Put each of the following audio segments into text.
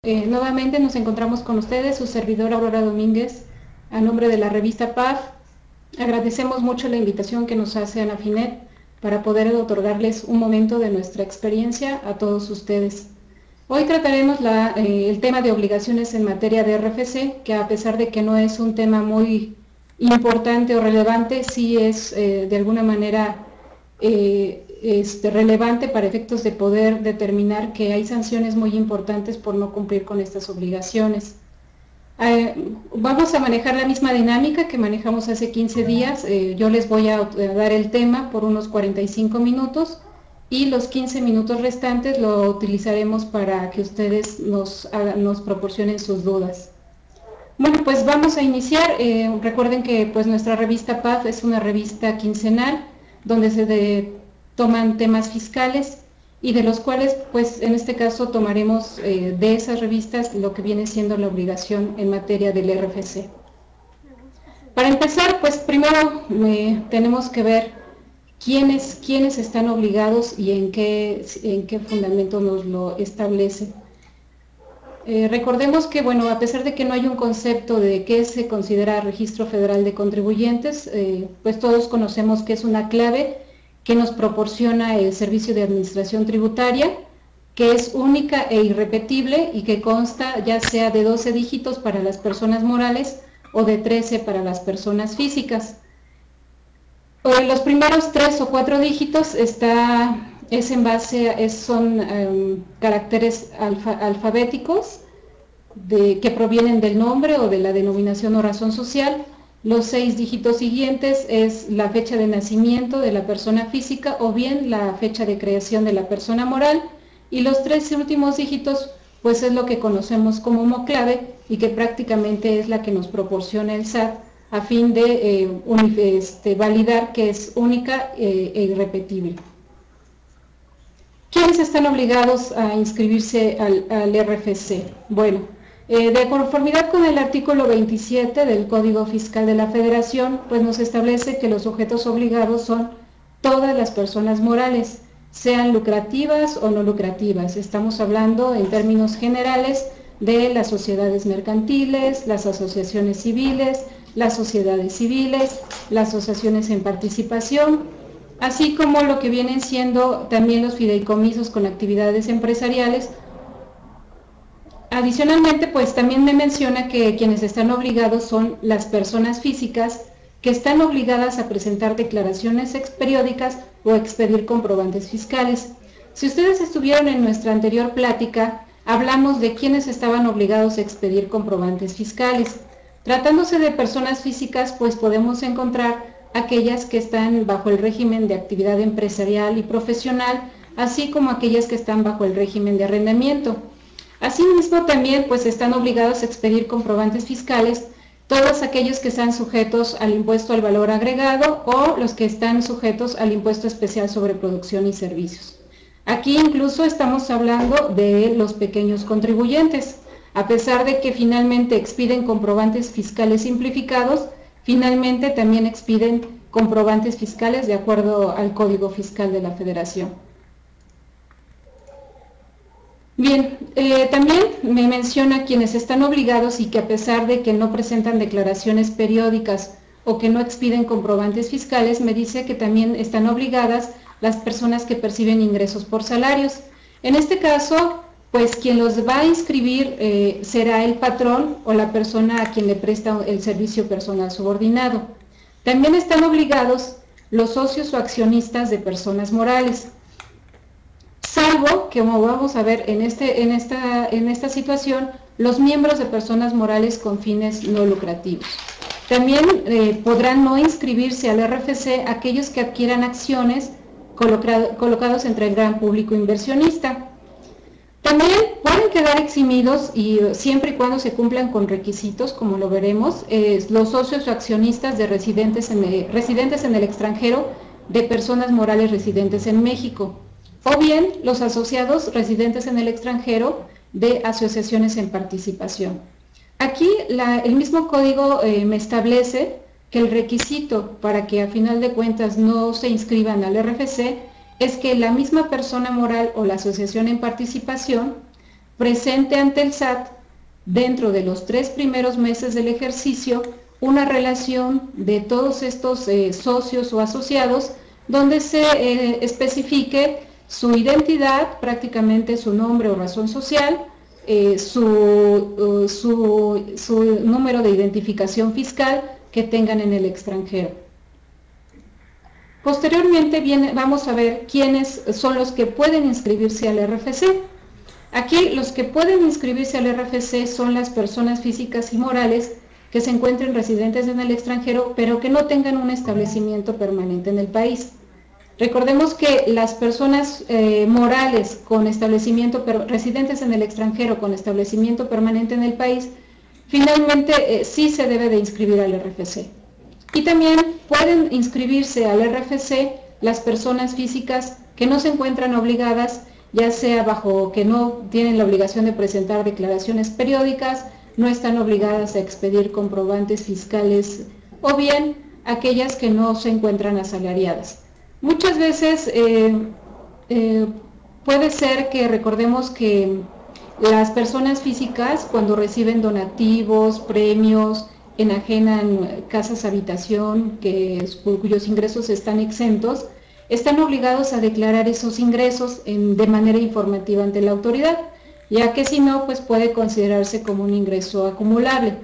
Nuevamente nos encontramos con ustedes, su servidora Aurora Domínguez, a nombre de la revista PAF. Agradecemos mucho la invitación que nos hace Anafinet para poder otorgarles un momento de nuestra experiencia a todos ustedes. Hoy trataremos el tema de obligaciones en materia de RFC, que a pesar de que no es un tema muy importante o relevante, sí es de alguna manera relevante para efectos de poder determinar que hay sanciones muy importantes por no cumplir con estas obligaciones. Vamos a manejar la misma dinámica que manejamos hace 15 días. Yo les voy a dar el tema por unos 45 minutos y los 15 minutos restantes lo utilizaremos para que ustedes nos proporcionen sus dudas. Bueno, pues vamos a iniciar. Recuerden que pues nuestra revista PAF es una revista quincenal donde se toman temas fiscales y de los cuales pues en este caso tomaremos de esas revistas lo que viene siendo la obligación en materia del RFC. Para empezar, pues primero tenemos que ver quiénes están obligados y en qué fundamento nos lo establece. Recordemos que, bueno, a pesar de que no hay un concepto de qué se considera Registro Federal de Contribuyentes, pues todos conocemos que es una clave que nos proporciona el Servicio de Administración Tributaria, que es única e irrepetible y que consta ya sea de 12 dígitos para las personas morales o de 13 para las personas físicas. Los primeros 3 o 4 dígitos son caracteres alfabéticos que provienen del nombre o de la denominación o razón social. Los 6 dígitos siguientes es la fecha de nacimiento de la persona física o bien la fecha de creación de la persona moral, y los 3 últimos dígitos pues es lo que conocemos como homoclave y que prácticamente es la que nos proporciona el SAT a fin de validar que es única e irrepetible. ¿Quiénes están obligados a inscribirse al RFC? Bueno, de conformidad con el artículo 27 del Código Fiscal de la Federación, pues nos establece que los sujetos obligados son todas las personas morales, sean lucrativas o no lucrativas. Estamos hablando en términos generales de las sociedades mercantiles, las asociaciones civiles, las sociedades civiles, las asociaciones en participación, así como lo que vienen siendo también los fideicomisos con actividades empresariales. Adicionalmente, pues también me menciona que quienes están obligados son las personas físicas que están obligadas a presentar declaraciones periódicas o expedir comprobantes fiscales. Si ustedes estuvieron en nuestra anterior plática, hablamos de quienes estaban obligados a expedir comprobantes fiscales. Tratándose de personas físicas, pues podemos encontrar aquellas que están bajo el régimen de actividad empresarial y profesional, así como aquellas que están bajo el régimen de arrendamiento. Asimismo, también pues están obligados a expedir comprobantes fiscales todos aquellos que están sujetos al impuesto al valor agregado o los que están sujetos al impuesto especial sobre producción y servicios. Aquí incluso estamos hablando de los pequeños contribuyentes. A pesar de que finalmente expiden comprobantes fiscales simplificados, finalmente también expiden comprobantes fiscales de acuerdo al Código Fiscal de la Federación. Bien, también me menciona quienes están obligados y que a pesar de que no presentan declaraciones periódicas o que no expiden comprobantes fiscales, me dice que también están obligadas las personas que perciben ingresos por salarios. En este caso, pues quien los va a inscribir será el patrón o la persona a quien le presta el servicio personal subordinado. También están obligados los socios o accionistas de personas morales, salvo que, como vamos a ver en esta situación, los miembros de personas morales con fines no lucrativos. También podrán no inscribirse al RFC aquellos que adquieran acciones colocados entre el gran público inversionista. También pueden quedar eximidos, y siempre y cuando se cumplan con requisitos, como lo veremos, los socios o accionistas de residentes en el extranjero de personas morales residentes en México, o bien los asociados residentes en el extranjero de asociaciones en participación. Aquí el mismo código me establece que el requisito para que a final de cuentas no se inscriban al RFC es que la misma persona moral o la asociación en participación presente ante el SAT dentro de los 3 primeros meses del ejercicio una relación de todos estos socios o asociados donde se especifique su identidad, prácticamente su nombre o razón social, su número de identificación fiscal que tengan en el extranjero. Posteriormente vamos a ver quiénes son los que pueden inscribirse al RFC. Aquí los que pueden inscribirse al RFC son las personas físicas y morales que se encuentren residentes en el extranjero, pero que no tengan un establecimiento permanente en el país. Recordemos que las personas morales con establecimiento, residentes en el extranjero con establecimiento permanente en el país, finalmente sí se debe de inscribir al RFC. Y también pueden inscribirse al RFC las personas físicas que no se encuentran obligadas, ya sea bajo que no tienen la obligación de presentar declaraciones periódicas, no están obligadas a expedir comprobantes fiscales, o bien aquellas que no se encuentran asalariadas. Muchas veces puede ser que recordemos que las personas físicas, cuando reciben donativos, premios, enajenan casas habitación cuyos ingresos están exentos, están obligados a declarar esos ingresos de manera informativa ante la autoridad, ya que si no, pues puede considerarse como un ingreso acumulable.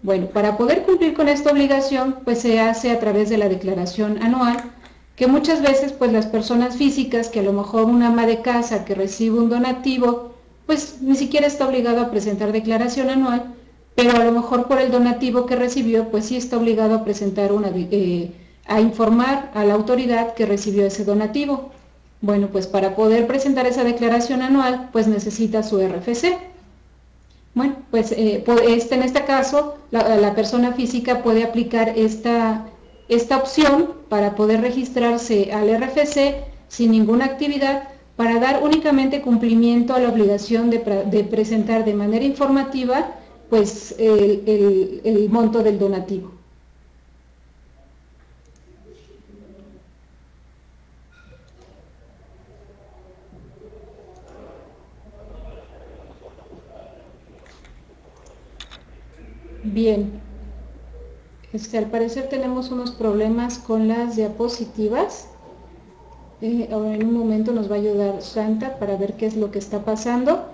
Bueno, para poder cumplir con esta obligación, pues se hace a través de la declaración anual, que muchas veces pues las personas físicas, que a lo mejor una ama de casa que recibe un donativo, pues ni siquiera está obligado a presentar declaración anual, pero a lo mejor por el donativo que recibió, pues sí está obligado a presentar a informar a la autoridad que recibió ese donativo. Bueno, pues para poder presentar esa declaración anual, pues necesita su RFC. Bueno, pues en este caso, la persona física puede aplicar esta opción para poder registrarse al RFC sin ninguna actividad, para dar únicamente cumplimiento a la obligación de presentar de manera informativa pues el monto del donativo. Bien, al parecer tenemos unos problemas con las diapositivas. Ahora en un momento nos va a ayudar Santa para ver qué es lo que está pasando.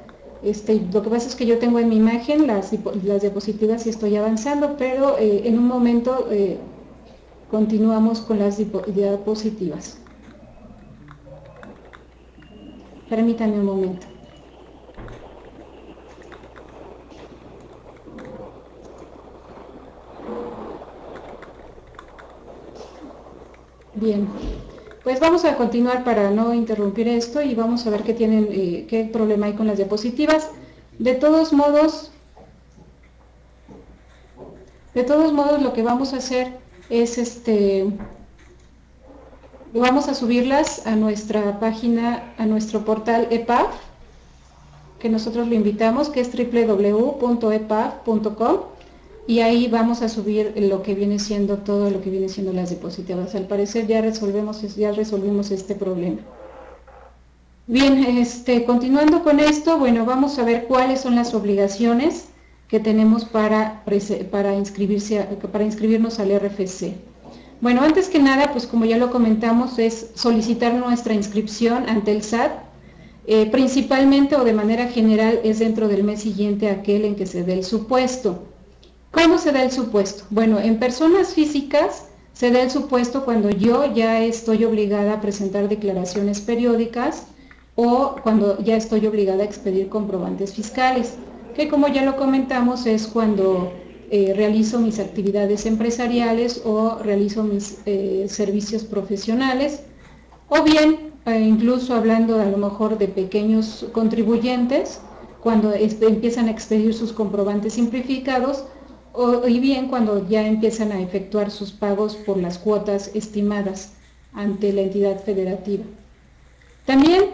Lo que pasa es que yo tengo en mi imagen las diapositivas y estoy avanzando, pero en un momento continuamos con las diapositivas. Permítanme un momento. Bien, pues vamos a continuar para no interrumpir esto y vamos a ver qué problema hay con las diapositivas. De todos modos, lo que vamos a hacer es vamos a subirlas a nuestra página, a nuestro portal EPAF, que nosotros lo invitamos, que es www.epaf.com, y ahí vamos a subir todo lo que viene siendo las diapositivas. Al parecer ya resolvimos este problema. Bien, continuando con esto, bueno, vamos a ver cuáles son las obligaciones que tenemos para inscribirnos al RFC. Bueno, antes que nada, pues como ya lo comentamos, es solicitar nuestra inscripción ante el SAT. Principalmente o de manera general es dentro del mes siguiente a aquel en que se dé el supuesto. ¿Cómo se da el supuesto? Bueno, en personas físicas se da el supuesto cuando yo ya estoy obligada a presentar declaraciones periódicas o cuando ya estoy obligada a expedir comprobantes fiscales, que como ya lo comentamos es cuando realizo mis actividades empresariales o realizo mis servicios profesionales, o bien incluso hablando a lo mejor de pequeños contribuyentes, cuando empiezan a expedir sus comprobantes simplificados, y bien cuando ya empiezan a efectuar sus pagos por las cuotas estimadas ante la entidad federativa. También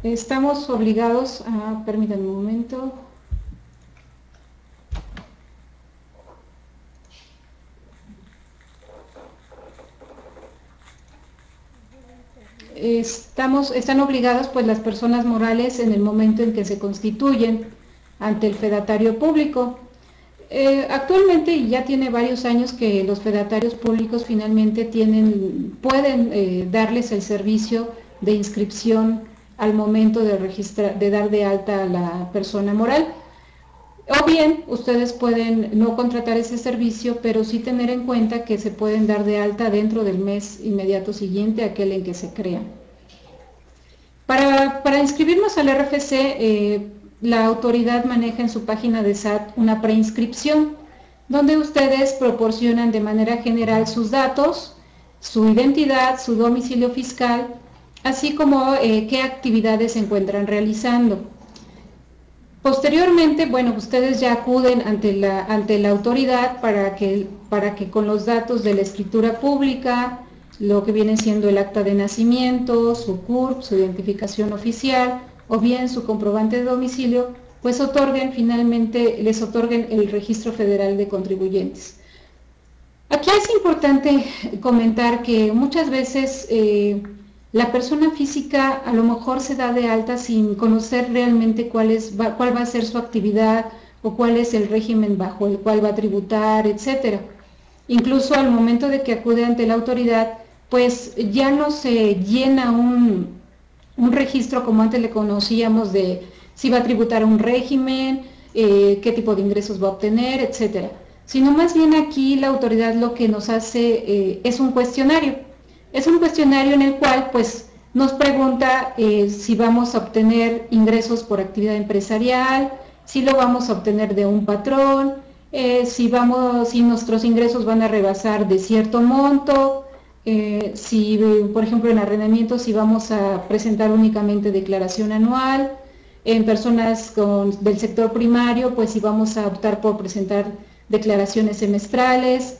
estamos obligados a, permítanme un momento, están obligados pues las personas morales en el momento en que se constituyen ante el fedatario público. Actualmente ya tiene varios años que los fedatarios públicos finalmente pueden darles el servicio de inscripción al momento de dar de alta a la persona moral. O bien, ustedes pueden no contratar ese servicio, pero sí tener en cuenta que se pueden dar de alta dentro del mes inmediato siguiente a aquel en que se crea. Para inscribirnos al RFC, la autoridad maneja en su página de SAT una preinscripción, donde ustedes proporcionan de manera general sus datos, su identidad, su domicilio fiscal, así como qué actividades se encuentran realizando. Posteriormente, bueno, ustedes ya acuden ante la autoridad para que con los datos de la escritura pública, lo que viene siendo el acta de nacimiento, su CURP, su identificación oficial, o bien su comprobante de domicilio, pues les otorguen el Registro Federal de Contribuyentes. Aquí es importante comentar que muchas veces la persona física a lo mejor se da de alta sin conocer realmente cuál va a ser su actividad o cuál es el régimen bajo el cual va a tributar, etc. Incluso al momento de que acude ante la autoridad, pues ya no se llena un registro como antes le conocíamos de si va a tributar un régimen, qué tipo de ingresos va a obtener, etc. Sino más bien aquí la autoridad lo que nos hace es un cuestionario. Es un cuestionario en el cual pues nos pregunta si vamos a obtener ingresos por actividad empresarial, si lo vamos a obtener de un patrón, si nuestros ingresos van a rebasar de cierto monto, si por ejemplo en arrendamiento si vamos a presentar únicamente declaración anual, en personas del sector primario pues si vamos a optar por presentar declaraciones semestrales,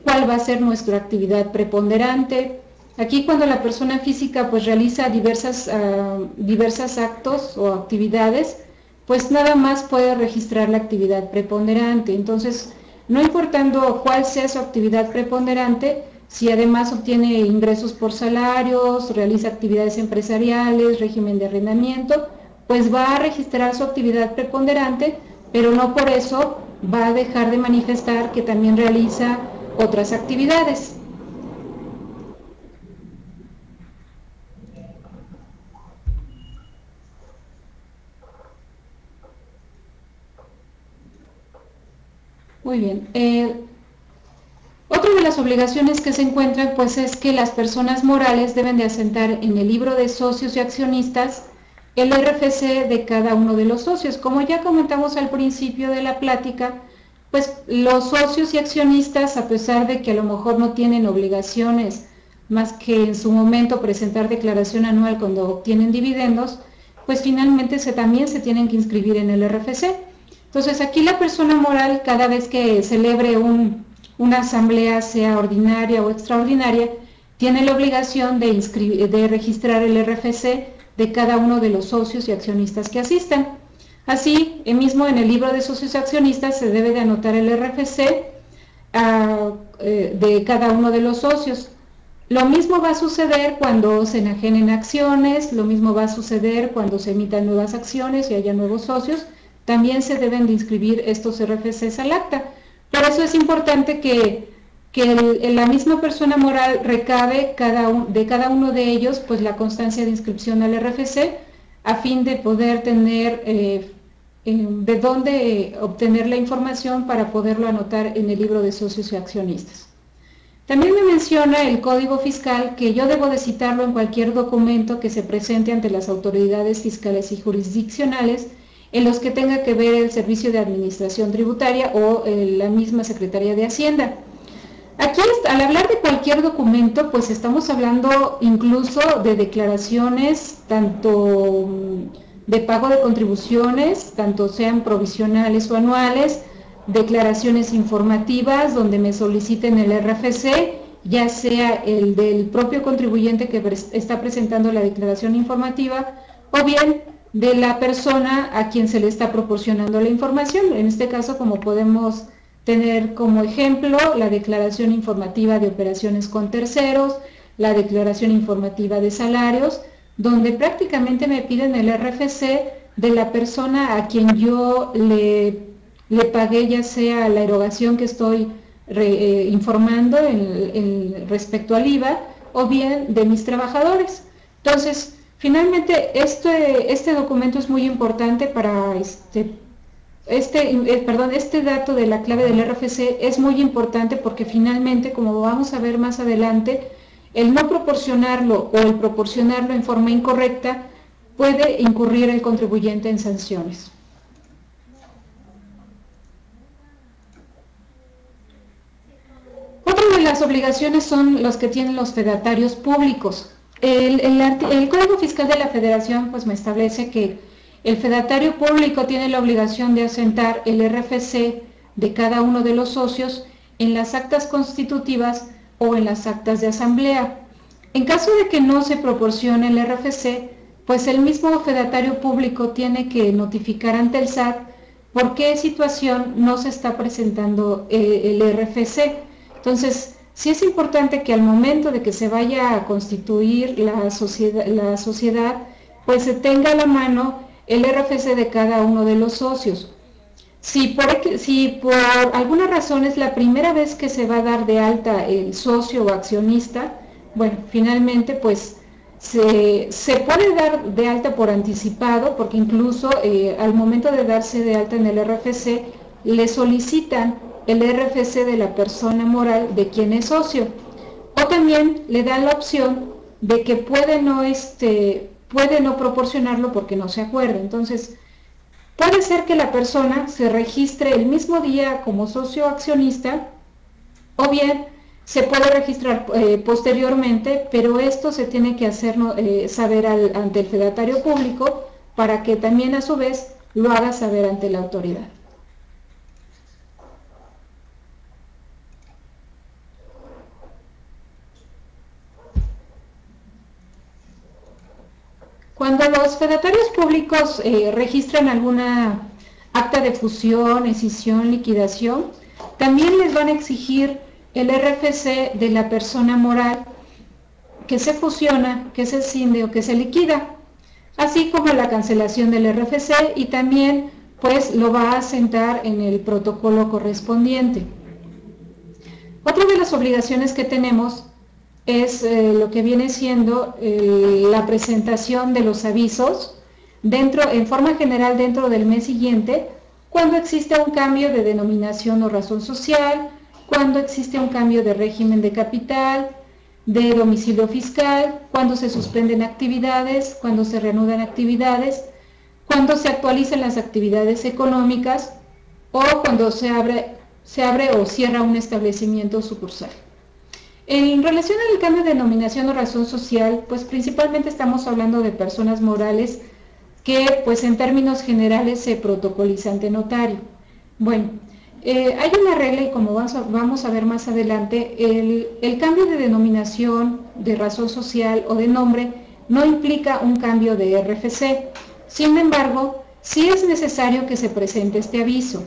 cuál va a ser nuestra actividad preponderante. Aquí cuando la persona física pues realiza diversas actos o actividades, pues nada más puede registrar la actividad preponderante. Entonces, no importando cuál sea su actividad preponderante, si además obtiene ingresos por salarios, realiza actividades empresariales, régimen de arrendamiento, pues va a registrar su actividad preponderante, pero no por eso va a dejar de manifestar que también realiza otras actividades. Muy bien. Otra de las obligaciones que se encuentran pues es que las personas morales deben de asentar en el libro de socios y accionistas el RFC de cada uno de los socios. Como ya comentamos al principio de la plática, pues los socios y accionistas, a pesar de que a lo mejor no tienen obligaciones más que en su momento presentar declaración anual cuando obtienen dividendos, pues finalmente también se tienen que inscribir en el RFC. Entonces aquí la persona moral, cada vez que celebre una asamblea, sea ordinaria o extraordinaria, tiene la obligación de registrar el RFC de cada uno de los socios y accionistas que asistan. Así, mismo en el libro de socios y accionistas se debe de anotar el RFC de cada uno de los socios. Lo mismo va a suceder cuando se enajenen acciones, lo mismo va a suceder cuando se emitan nuevas acciones y haya nuevos socios. También se deben de inscribir estos RFCs al acta. Por eso es importante que la misma persona moral recabe de cada uno de ellos pues la constancia de inscripción al RFC a fin de poder tener de dónde obtener la información para poderlo anotar en el libro de socios y accionistas. También me menciona el Código Fiscal que yo debo de citarlo en cualquier documento que se presente ante las autoridades fiscales y jurisdiccionales en los que tenga que ver el Servicio de Administración Tributaria o la misma Secretaría de Hacienda. Aquí, al hablar de cualquier documento, pues estamos hablando incluso de declaraciones, tanto de pago de contribuciones, tanto sean provisionales o anuales, declaraciones informativas donde me soliciten el RFC, ya sea el del propio contribuyente que está presentando la declaración informativa, o bien de la persona a quien se le está proporcionando la información. En este caso, como podemos tener como ejemplo la declaración informativa de operaciones con terceros, la declaración informativa de salarios, donde prácticamente me piden el RFC de la persona a quien yo le pagué, ya sea la erogación que estoy informando respecto al IVA, o bien de mis trabajadores. Entonces, finalmente, este documento es muy importante para este dato de la clave del RFC es muy importante porque finalmente, como vamos a ver más adelante, el no proporcionarlo o el proporcionarlo en forma incorrecta puede incurrir el contribuyente en sanciones. Otra de las obligaciones son las que tienen los fedatarios públicos. El Código Fiscal de la Federación pues me establece que el fedatario público tiene la obligación de asentar el RFC de cada uno de los socios en las actas constitutivas o en las actas de asamblea. En caso de que no se proporcione el RFC, pues el mismo fedatario público tiene que notificar ante el SAT por qué situación no se está presentando el RFC. Entonces, sí es importante que al momento de que se vaya a constituir la sociedad, pues se tenga a la mano el RFC de cada uno de los socios. Si por alguna razón es la primera vez que se va a dar de alta el socio o accionista, bueno, finalmente pues se puede dar de alta por anticipado, porque incluso al momento de darse de alta en el RFC, le solicitan el RFC de la persona moral de quien es socio, o también le dan la opción de que puede no proporcionarlo porque no se acuerda. Entonces, puede ser que la persona se registre el mismo día como socio accionista, o bien se puede registrar posteriormente, pero esto se tiene que hacer saber ante el fedatario público para que también a su vez lo haga saber ante la autoridad. Cuando los fedatarios públicos registran alguna acta de fusión, escisión, liquidación, también les van a exigir el RFC de la persona moral que se fusiona, que se escinde o que se liquida, así como la cancelación del RFC, y también pues lo va a asentar en el protocolo correspondiente. Otra de las obligaciones que tenemos es lo que viene siendo la presentación de los avisos en forma general dentro del mes siguiente, cuando existe un cambio de denominación o razón social, cuando existe un cambio de régimen de capital, de domicilio fiscal, cuando se suspenden actividades, cuando se reanudan actividades, cuando se actualizan las actividades económicas o cuando se abre o cierra un establecimiento sucursal. En relación al cambio de denominación o razón social, pues principalmente estamos hablando de personas morales que pues en términos generales se protocoliza ante notario. Bueno, hay una regla, y como vamos a ver más adelante, el cambio de denominación, de razón social o de nombre no implica un cambio de RFC. Sin embargo, sí es necesario que se presente este aviso.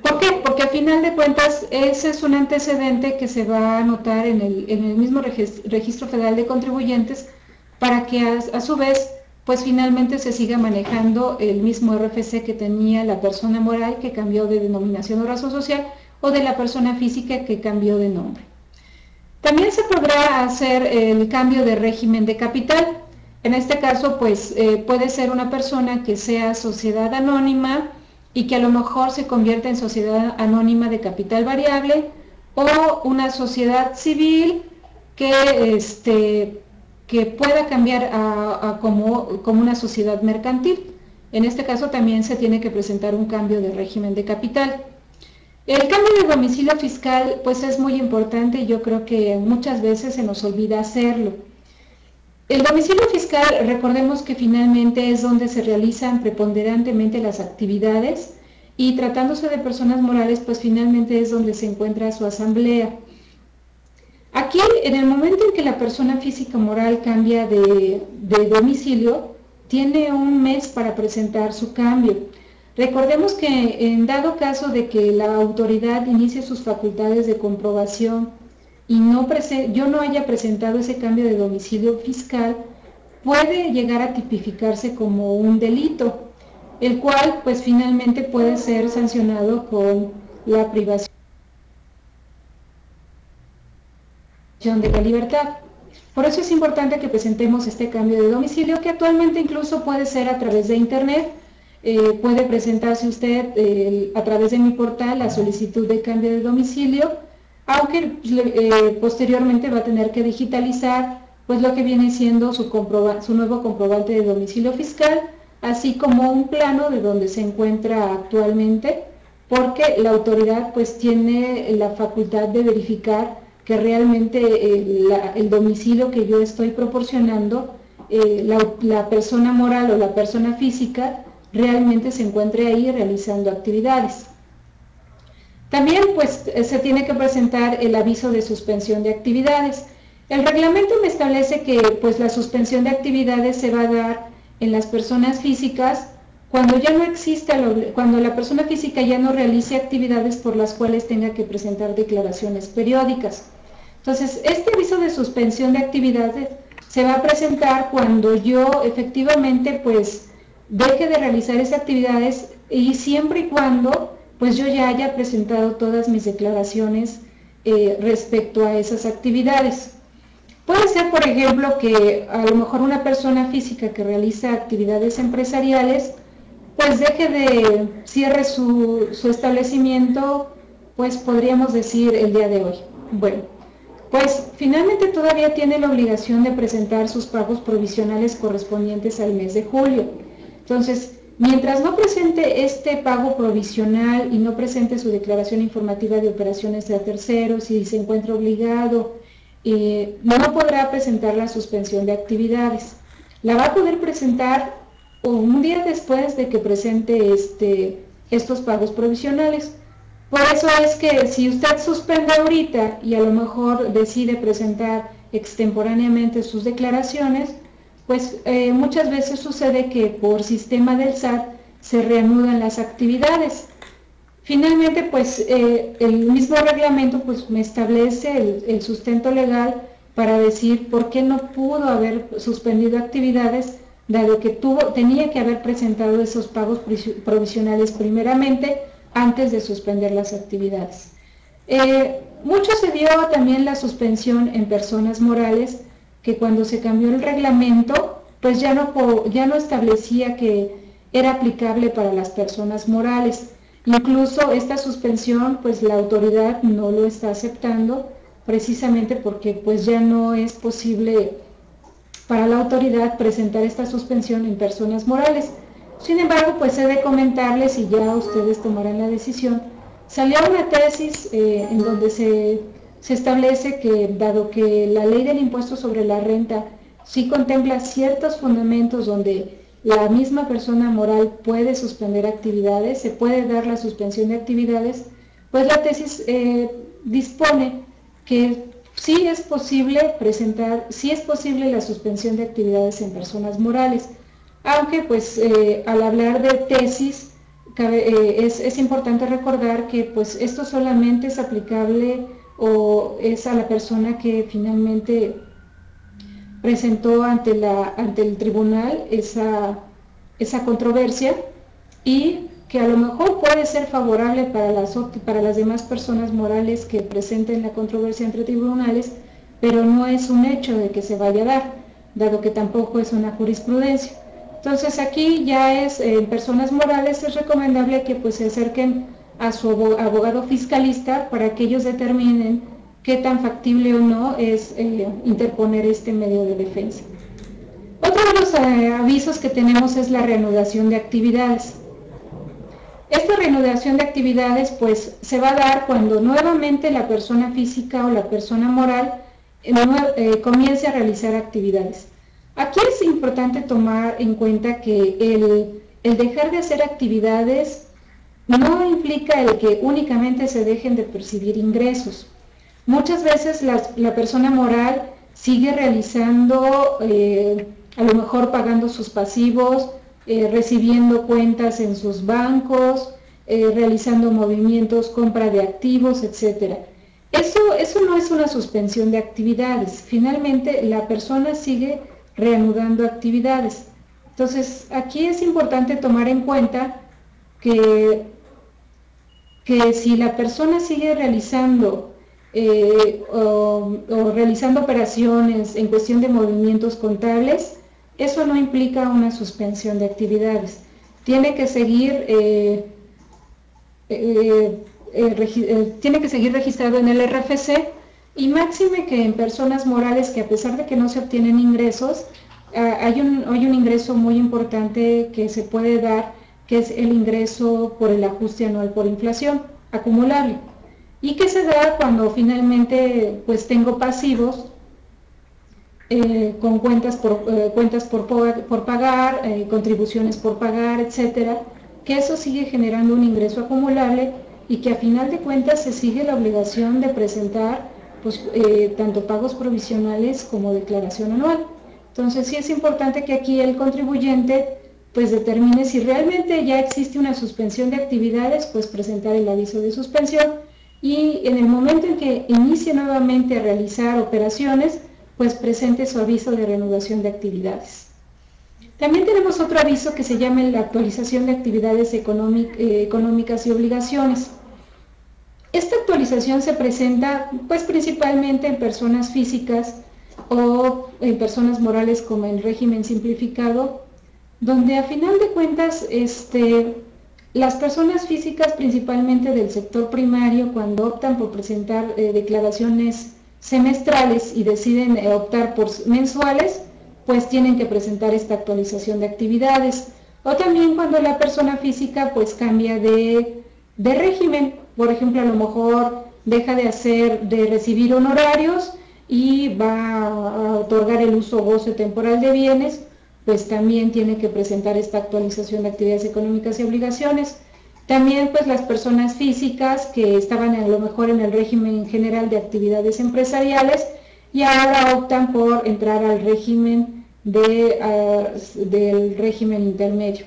¿Por qué? Porque a final de cuentas ese es un antecedente que se va a anotar en el mismo Registro Federal de Contribuyentes para que a su vez pues finalmente se siga manejando el mismo RFC que tenía la persona moral que cambió de denominación o razón social, o de la persona física que cambió de nombre. También se podrá hacer el cambio de régimen de capital. En este caso pues puede ser una persona que sea sociedad anónima y que a lo mejor se convierta en sociedad anónima de capital variable, o una sociedad civil que pueda cambiar como una sociedad mercantil. En este caso también se tiene que presentar un cambio de régimen de capital. El cambio de domicilio fiscal pues es muy importante, y yo creo que muchas veces se nos olvida hacerlo. El domicilio fiscal, recordemos que finalmente es donde se realizan preponderantemente las actividades, y tratándose de personas morales, pues finalmente es donde se encuentra su asamblea. Aquí, en el momento en que la persona física moral cambia de domicilio, tiene un mes para presentar su cambio. Recordemos que en dado caso de que la autoridad inicie sus facultades de comprobación y yo no haya presentado ese cambio de domicilio fiscal, puede llegar a tipificarse como un delito, el cual pues finalmente puede ser sancionado con la privación de la libertad. Por eso es importante que presentemos este cambio de domicilio, que actualmente incluso puede ser a través de internet. Puede presentarse usted a través de mi portal la solicitud de cambio de domicilio, aunque posteriormente va a tener que digitalizar pues lo que viene siendo su nuevo comprobante de domicilio fiscal, así como un plano de donde se encuentra actualmente, porque la autoridad pues tiene la facultad de verificar que realmente el domicilio que yo estoy proporcionando, la persona moral o la persona física realmente se encuentre ahí realizando actividades. También pues se tiene que presentar el aviso de suspensión de actividades. El reglamento me establece que pues la suspensión de actividades se va a dar en las personas físicas cuando ya no exista, cuando la persona física ya no realice actividades por las cuales tenga que presentar declaraciones periódicas. Entonces, este aviso de suspensión de actividades se va a presentar cuando yo efectivamente pues deje de realizar esas actividades y siempre y cuando pues yo ya haya presentado todas mis declaraciones respecto a esas actividades. Puede ser, por ejemplo, que a lo mejor una persona física que realiza actividades empresariales pues cierre su establecimiento, pues podríamos decir el día de hoy. Bueno, pues finalmente todavía tiene la obligación de presentar sus pagos provisionales correspondientes al mes de julio. Entonces, mientras no presente este pago provisional y no presente su declaración informativa de operaciones de terceros y se encuentra obligado, no podrá presentar la suspensión de actividades. La va a poder presentar un día después de que presente estos pagos provisionales. Por eso es que si usted suspende ahorita y a lo mejor decide presentar extemporáneamente sus declaraciones, pues muchas veces sucede que por sistema del SAT se reanudan las actividades. Finalmente, pues el mismo reglamento pues me establece el sustento legal para decir por qué no pudo haber suspendido actividades, dado que tenía que haber presentado esos pagos provisionales primeramente antes de suspender las actividades. Mucho se dio también la suspensión en personas morales, que cuando se cambió el reglamento, pues ya no establecía que era aplicable para las personas morales. Incluso esta suspensión, pues la autoridad no lo está aceptando, precisamente porque pues ya no es posible para la autoridad presentar esta suspensión en personas morales. Sin embargo, pues he de comentarles, y ya ustedes tomarán la decisión, salió una tesis en donde se establece que, dado que la ley del impuesto sobre la renta sí contempla ciertos fundamentos donde la misma persona moral puede suspender actividades, se puede dar la suspensión de actividades, pues la tesis dispone que sí es posible la suspensión de actividades en personas morales, aunque pues al hablar de tesis es importante recordar que pues esto solamente es aplicable o es a la persona que finalmente presentó ante el tribunal esa controversia, y que a lo mejor puede ser favorable para las demás personas morales que presenten la controversia entre tribunales, pero no es un hecho de que se vaya a dar, dado que tampoco es una jurisprudencia. Entonces aquí ya en personas morales es recomendable que pues se acerquen a su abogado fiscalista para que ellos determinen qué tan factible o no es interponer este medio de defensa. Otro de los avisos que tenemos es la reanudación de actividades. Esta reanudación de actividades pues se va a dar cuando nuevamente la persona física o la persona moral comience a realizar actividades. Aquí es importante tomar en cuenta que el dejar de hacer actividades no implica el que únicamente se dejen de percibir ingresos. Muchas veces la persona moral sigue realizando, a lo mejor pagando sus pasivos, recibiendo cuentas en sus bancos, realizando movimientos, compra de activos, etc. Eso no es una suspensión de actividades. Finalmente, la persona sigue reanudando actividades. Entonces, aquí es importante tomar en cuenta que, que si la persona sigue realizando o realizando operaciones en cuestión de movimientos contables, eso no implica una suspensión de actividades. Tiene que seguir tiene que seguir registrado en el RFC, y máxime que en personas morales que, a pesar de que no se obtienen ingresos, hay un ingreso muy importante que se puede dar, que es el ingreso por el ajuste anual por inflación acumulable, y que se da cuando finalmente pues tengo pasivos con cuentas por pagar, contribuciones por pagar, etcétera, que eso sigue generando un ingreso acumulable, y que a final de cuentas se sigue la obligación de presentar pues, tanto pagos provisionales como declaración anual. Entonces sí es importante que aquí el contribuyente pues determine si realmente ya existe una suspensión de actividades, pues presentar el aviso de suspensión, y en el momento en que inicie nuevamente a realizar operaciones, pues presente su aviso de reanudación de actividades. También tenemos otro aviso que se llama la actualización de actividades económicas y obligaciones. Esta actualización se presenta pues principalmente en personas físicas o en personas morales como en régimen simplificado, donde a final de cuentas las personas físicas, principalmente del sector primario, cuando optan por presentar declaraciones semestrales y deciden optar por mensuales, pues tienen que presentar esta actualización de actividades. O también cuando la persona física pues cambia de régimen, por ejemplo, a lo mejor deja de recibir honorarios y va a otorgar el uso o goce temporal de bienes, pues también tiene que presentar esta actualización de actividades económicas y obligaciones. También pues las personas físicas que estaban a lo mejor en el régimen general de actividades empresariales y ahora optan por entrar al régimen del régimen intermedio.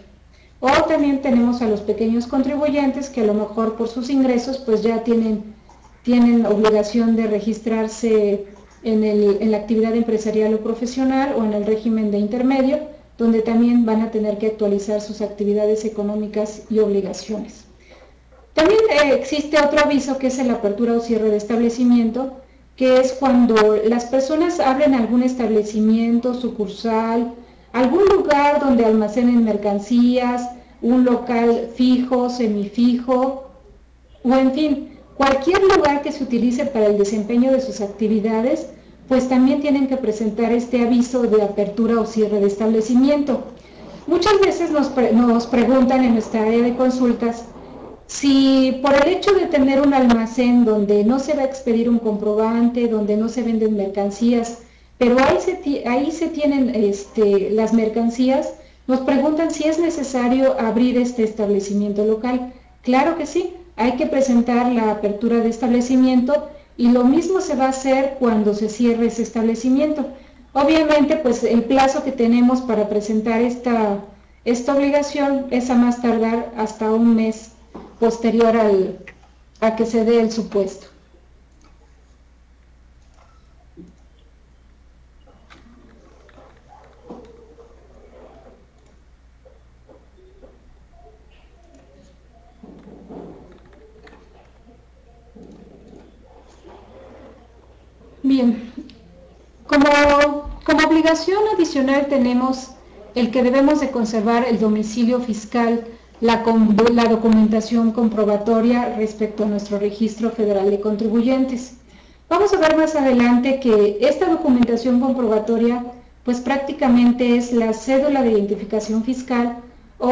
O también tenemos a los pequeños contribuyentes que a lo mejor por sus ingresos pues ya tienen obligación de registrarse en la actividad empresarial o profesional o en el régimen de intermedio, donde también van a tener que actualizar sus actividades económicas y obligaciones. También existe otro aviso que es el apertura o cierre de establecimiento, que es cuando las personas abren algún establecimiento, sucursal, algún lugar donde almacenen mercancías, un local fijo, semifijo, o en fin, cualquier lugar que se utilice para el desempeño de sus actividades, pues también tienen que presentar este aviso de apertura o cierre de establecimiento. Muchas veces nos preguntan en nuestra área de consultas si por el hecho de tener un almacén donde no se va a expedir un comprobante, donde no se venden mercancías, pero ahí se tienen las mercancías, nos preguntan si es necesario abrir este establecimiento local. Claro que sí, hay que presentar la apertura de establecimiento, y lo mismo se va a hacer cuando se cierre ese establecimiento. Obviamente, pues el plazo que tenemos para presentar esta obligación es a más tardar hasta un mes posterior a que se dé el supuesto. Bien, como obligación adicional tenemos el que debemos de conservar el domicilio fiscal, la documentación comprobatoria respecto a nuestro registro federal de contribuyentes. Vamos a ver más adelante que esta documentación comprobatoria pues prácticamente es la cédula de identificación fiscal o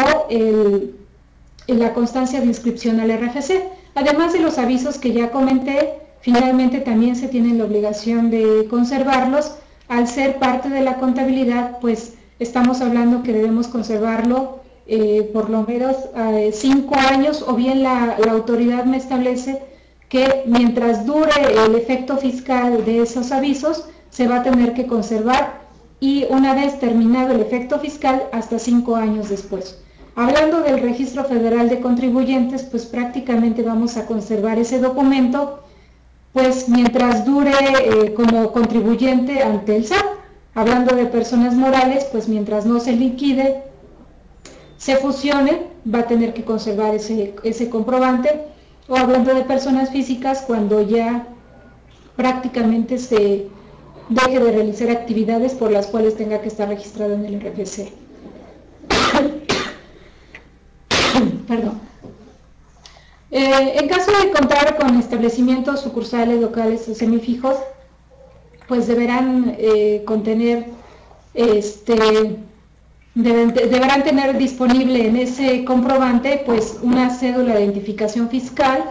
la constancia de inscripción al RFC. Además de los avisos que ya comenté, finalmente también se tiene la obligación de conservarlos. Al ser parte de la contabilidad, pues estamos hablando que debemos conservarlo por lo menos 5 años, o bien la autoridad me establece que mientras dure el efecto fiscal de esos avisos, se va a tener que conservar, y una vez terminado el efecto fiscal, hasta 5 años después. Hablando del Registro Federal de Contribuyentes, pues prácticamente vamos a conservar ese documento pues mientras dure como contribuyente ante el SAT. Hablando de personas morales, pues mientras no se liquide, se fusione, va a tener que conservar ese comprobante. O hablando de personas físicas, cuando ya prácticamente se deje de realizar actividades por las cuales tenga que estar registrado en el RFC. Perdón. En caso de contar con establecimientos sucursales, locales o semifijos, pues deberán contener, deberán tener disponible en ese comprobante pues una cédula de identificación fiscal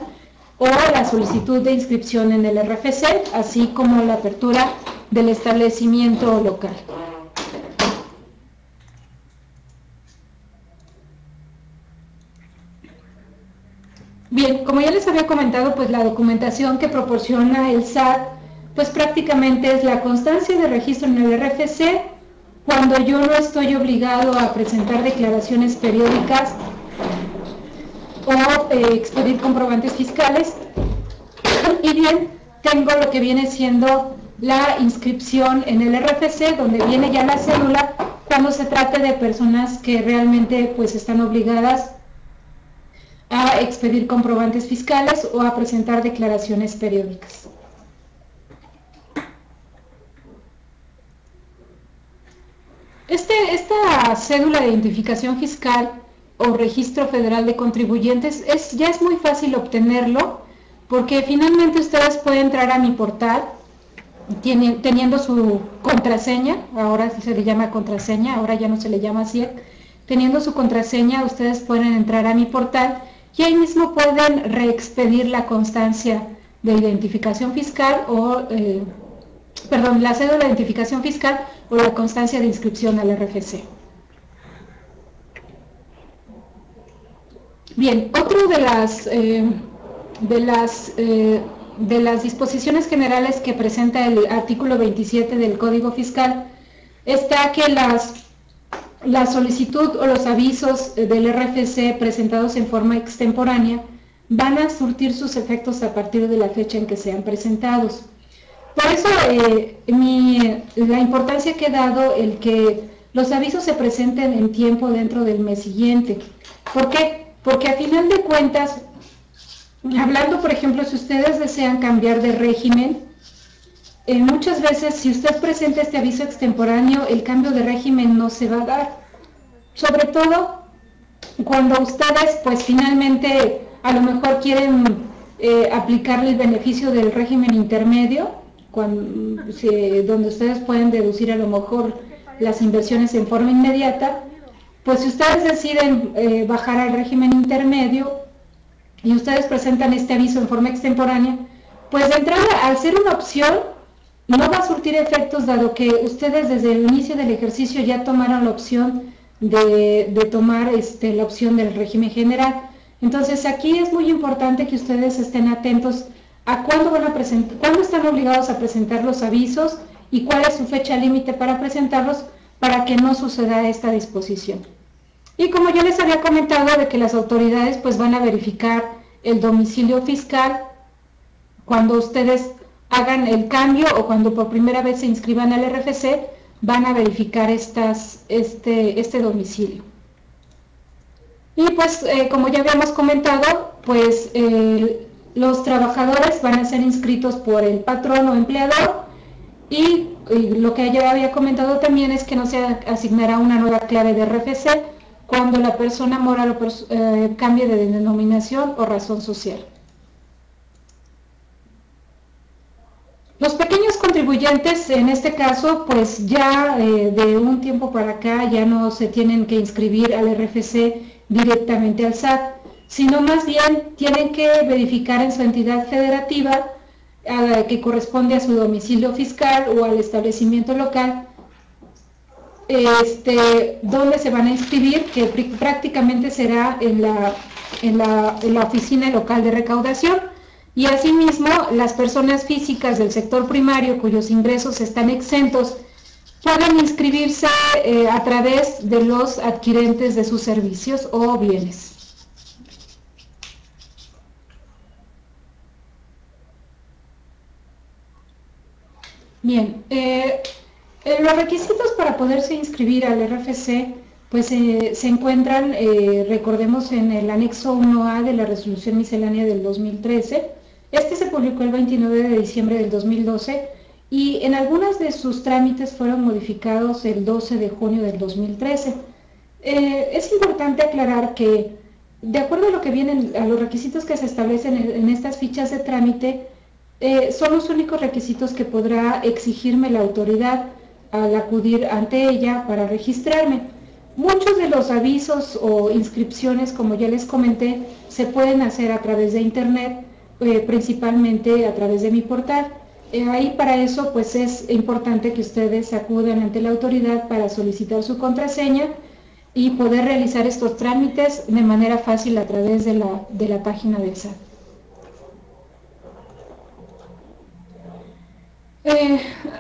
o la solicitud de inscripción en el RFC, así como la apertura del establecimiento local. Bien, como ya les había comentado, pues la documentación que proporciona el SAT, pues prácticamente es la constancia de registro en el RFC, cuando yo no estoy obligado a presentar declaraciones periódicas o expedir comprobantes fiscales, y bien, tengo lo que viene siendo la inscripción en el RFC, donde viene ya la cédula, cuando se trate de personas que realmente pues están obligadas a expedir comprobantes fiscales o a presentar declaraciones periódicas. Esta cédula de identificación fiscal o registro federal de contribuyentes ya es muy fácil obtenerlo, porque finalmente ustedes pueden entrar a mi portal teniendo su contraseña, ahora se le llama contraseña, ahora ya no se le llama así, teniendo su contraseña ustedes pueden entrar a mi portal y ahí mismo pueden reexpedir la constancia de identificación fiscal o, la cédula de identificación fiscal o la constancia de inscripción al RFC. Bien, otro de las disposiciones generales que presenta el artículo 27 del Código Fiscal está que la solicitud o los avisos del RFC presentados en forma extemporánea van a surtir sus efectos a partir de la fecha en que sean presentados. Por eso la importancia que he dado el que los avisos se presenten en tiempo dentro del mes siguiente. ¿Por qué? Porque a final de cuentas, hablando por ejemplo, si ustedes desean cambiar de régimen, muchas veces si usted presenta este aviso extemporáneo, el cambio de régimen no se va a dar. Sobre todo cuando ustedes pues finalmente a lo mejor quieren aplicarle el beneficio del régimen intermedio, donde ustedes pueden deducir a lo mejor las inversiones en forma inmediata. Pues si ustedes deciden bajar al régimen intermedio y ustedes presentan este aviso en forma extemporánea, pues de entrada, al ser una opción, no va a surtir efectos, dado que ustedes desde el inicio del ejercicio ya tomaron la opción de tomar la opción del régimen general. Entonces aquí es muy importante que ustedes estén atentos a cuándo están obligados a presentar los avisos y cuál es su fecha límite para presentarlos, para que no suceda esta disposición. Y como yo les había comentado, de que las autoridades pues van a verificar el domicilio fiscal cuando ustedes hagan el cambio o cuando por primera vez se inscriban al RFC, van a verificar este domicilio. Y pues como ya habíamos comentado, pues los trabajadores van a ser inscritos por el patrón o empleador, y lo que ya había comentado también es que no se asignará una nueva clave de RFC cuando la persona moral cambie de denominación o razón social. Los pequeños contribuyentes, en este caso, pues ya de un tiempo para acá ya no se tienen que inscribir al RFC directamente al SAT, sino más bien tienen que verificar en su entidad federativa que corresponde a su domicilio fiscal o al establecimiento local, donde se van a inscribir, que prácticamente será en la oficina local de recaudación. Y asimismo, las personas físicas del sector primario cuyos ingresos están exentos pueden inscribirse a través de los adquirentes de sus servicios o bienes. Bien, los requisitos para poderse inscribir al RFC pues se encuentran, recordemos, en el anexo 1A de la resolución miscelánea del 2013. Este se publicó el 29 de diciembre del 2012 y en algunas de sus trámites fueron modificados el 12 de junio del 2013. Es importante aclarar que, de acuerdo a lo que vienen, a los requisitos que se establecen en estas fichas de trámite, son los únicos requisitos que podrá exigirme la autoridad al acudir ante ella para registrarme. Muchos de los avisos o inscripciones, como ya les comenté, se pueden hacer a través de internet, principalmente a través de mi portal. Ahí para eso pues es importante que ustedes acudan ante la autoridad para solicitar su contraseña y poder realizar estos trámites de manera fácil a través de la página del SAT.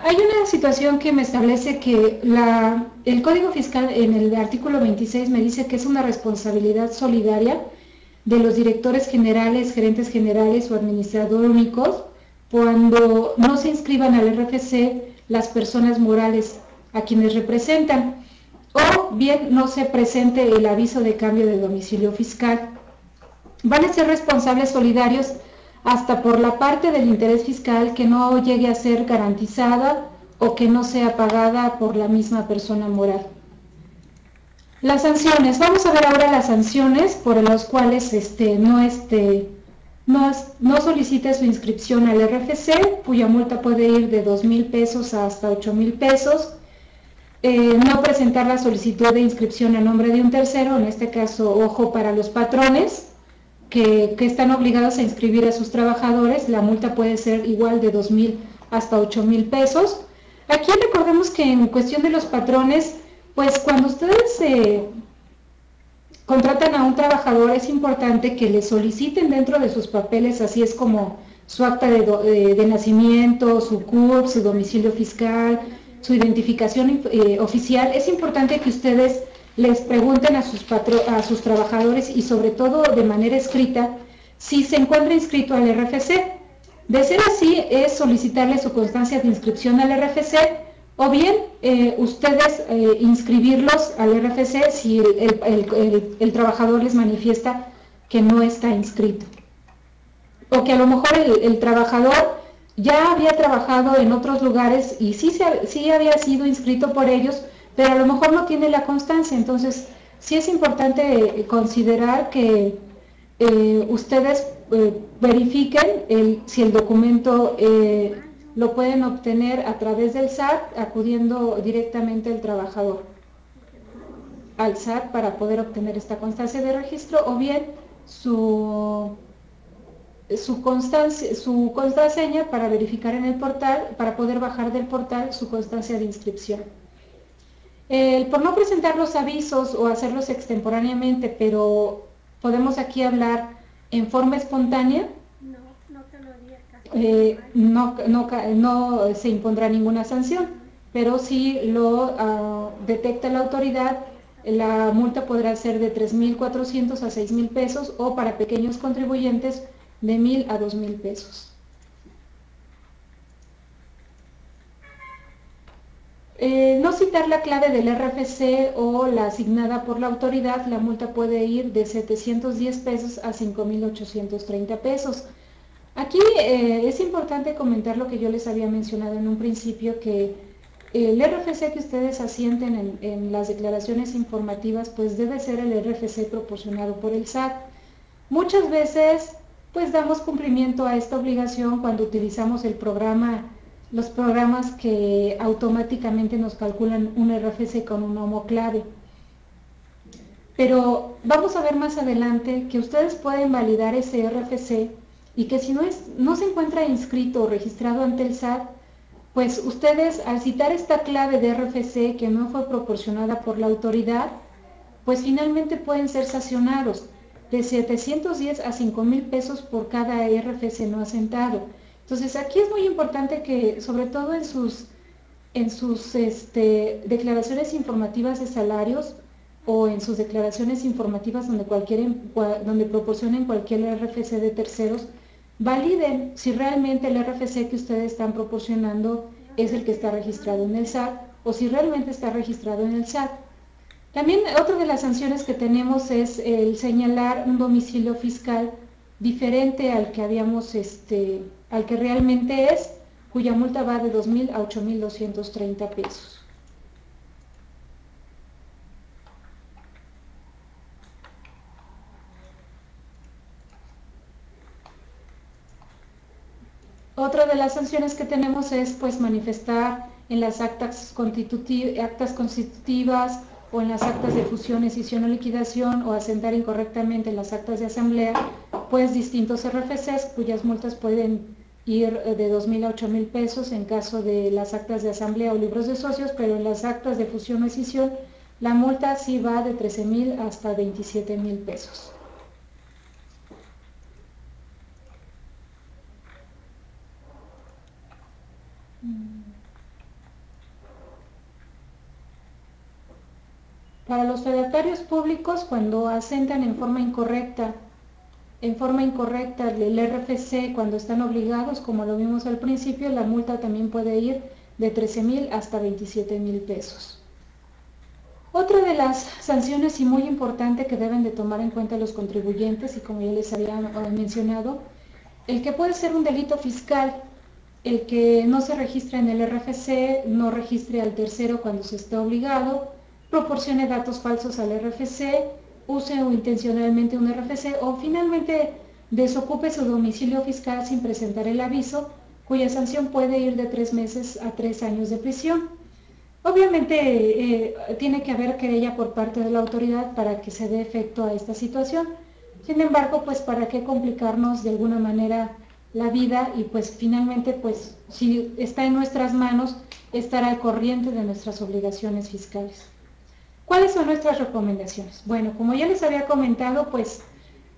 Hay una situación que me establece que el Código Fiscal en el artículo 26 me dice que es una responsabilidad solidaria de los directores generales, gerentes generales o administradores únicos cuando no se inscriban al RFC las personas morales a quienes representan o bien no se presente el aviso de cambio de domicilio fiscal. Van a ser responsables solidarios hasta por la parte del interés fiscal que no llegue a ser garantizada o que no sea pagada por la misma persona moral. Las sanciones. Vamos a ver ahora las sanciones por las cuales no solicite su inscripción al RFC, cuya multa puede ir de 2,000 pesos hasta 8,000 pesos. No presentar la solicitud de inscripción a nombre de un tercero, en este caso, ojo, para los patrones que están obligados a inscribir a sus trabajadores, la multa puede ser igual de 2,000 hasta 8,000 pesos. Aquí recordemos que en cuestión de los patrones, pues cuando ustedes contratan a un trabajador es importante que le soliciten dentro de sus papeles, así es como su acta de nacimiento, su CURP, su domicilio fiscal, su identificación oficial. Es importante que ustedes les pregunten a sus trabajadores y sobre todo de manera escrita si se encuentra inscrito al RFC. De ser así, es solicitarle su constancia de inscripción al RFC o bien ustedes inscribirlos al RFC si el trabajador les manifiesta que no está inscrito. O que a lo mejor el trabajador ya había trabajado en otros lugares y sí había sido inscrito por ellos, pero a lo mejor no tiene la constancia. Entonces sí es importante considerar que ustedes verifiquen si el documento lo pueden obtener a través del SAT, acudiendo directamente al trabajador al SAT para poder obtener esta constancia de registro, o bien su contraseña para verificar en el portal, para poder bajar del portal su constancia de inscripción. Por no presentar los avisos o hacerlos extemporáneamente, pero podemos aquí hablar en forma espontánea, no se impondrá ninguna sanción, pero si lo detecta la autoridad, la multa podrá ser de 3,400 a 6,000 pesos o para pequeños contribuyentes de 1,000 a 2,000 pesos. No citar la clave del RFC o la asignada por la autoridad, la multa puede ir de 710 pesos a 5,830 pesos. Aquí es importante comentar lo que yo les había mencionado en un principio, que el RFC que ustedes asienten en las declaraciones informativas, pues debe ser el RFC proporcionado por el SAT. Muchas veces pues damos cumplimiento a esta obligación cuando utilizamos los programas que automáticamente nos calculan un RFC con un homoclave. Pero vamos a ver más adelante que ustedes pueden validar ese RFC y que si no se encuentra inscrito o registrado ante el SAT, pues ustedes al citar esta clave de RFC que no fue proporcionada por la autoridad, pues finalmente pueden ser sancionados de 710 a 5,000 pesos por cada RFC no asentado. Entonces aquí es muy importante que, sobre todo en sus declaraciones informativas de salarios o en sus declaraciones informativas donde proporcionen cualquier RFC de terceros, validen si realmente el RFC que ustedes están proporcionando es el que está registrado en el SAT o si realmente está registrado en el SAT. También otra de las sanciones que tenemos es el señalar un domicilio fiscal diferente al que al que realmente es, cuya multa va de 2,000 a 8,230 pesos. Otra de las sanciones que tenemos es pues manifestar en las actas constitutivas o en las actas de fusión, escisión o liquidación o asentar incorrectamente en las actas de asamblea pues distintos RFCs cuyas multas pueden ir de 2,000 a 8,000 pesos en caso de las actas de asamblea o libros de socios, pero en las actas de fusión o escisión la multa sí va de 13,000 hasta 27,000 pesos. Para los fedatarios públicos, cuando asentan en forma incorrecta el RFC, cuando están obligados, como lo vimos al principio, la multa también puede ir de 13,000 hasta 27,000 pesos. Otra de las sanciones y muy importante que deben de tomar en cuenta los contribuyentes, y como ya les había mencionado, el que puede ser un delito fiscal, el que no se registre en el RFC, no registre al tercero cuando se está obligado, proporcione datos falsos al RFC, use intencionalmente un RFC o finalmente desocupe su domicilio fiscal sin presentar el aviso, cuya sanción puede ir de 3 meses a 3 años de prisión. Obviamente tiene que haber querella por parte de la autoridad para que se dé efecto a esta situación. Sin embargo, pues para qué complicarnos de alguna manera la vida y pues finalmente pues si está en nuestras manos estar al corriente de nuestras obligaciones fiscales. ¿Cuáles son nuestras recomendaciones? Bueno, como ya les había comentado, pues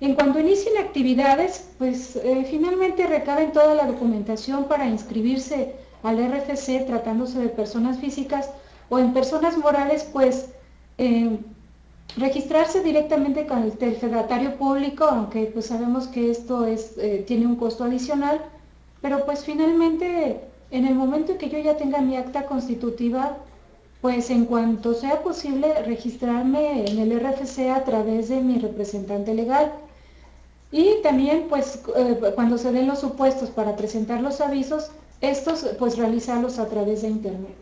en cuanto inicien actividades, pues finalmente recaben toda la documentación para inscribirse al RFC tratándose de personas físicas o en personas morales, pues registrarse directamente con el fedatario público, aunque pues sabemos que esto tiene un costo adicional, pero pues finalmente en el momento en que yo ya tenga mi acta constitutiva, pues en cuanto sea posible registrarme en el RFC a través de mi representante legal. Y también pues cuando se den los supuestos para presentar los avisos, estos pues realizarlos a través de internet.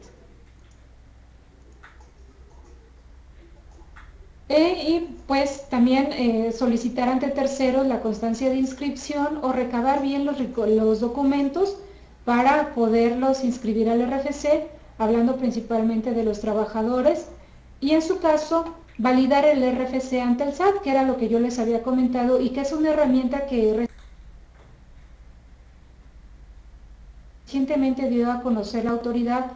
Y pues también solicitar ante terceros la constancia de inscripción o recabar bien los documentos para poderlos inscribir al RFC, hablando principalmente de los trabajadores, y en su caso validar el RFC ante el SAT, que era lo que yo les había comentado y que es una herramienta que recientemente dio a conocer la autoridad,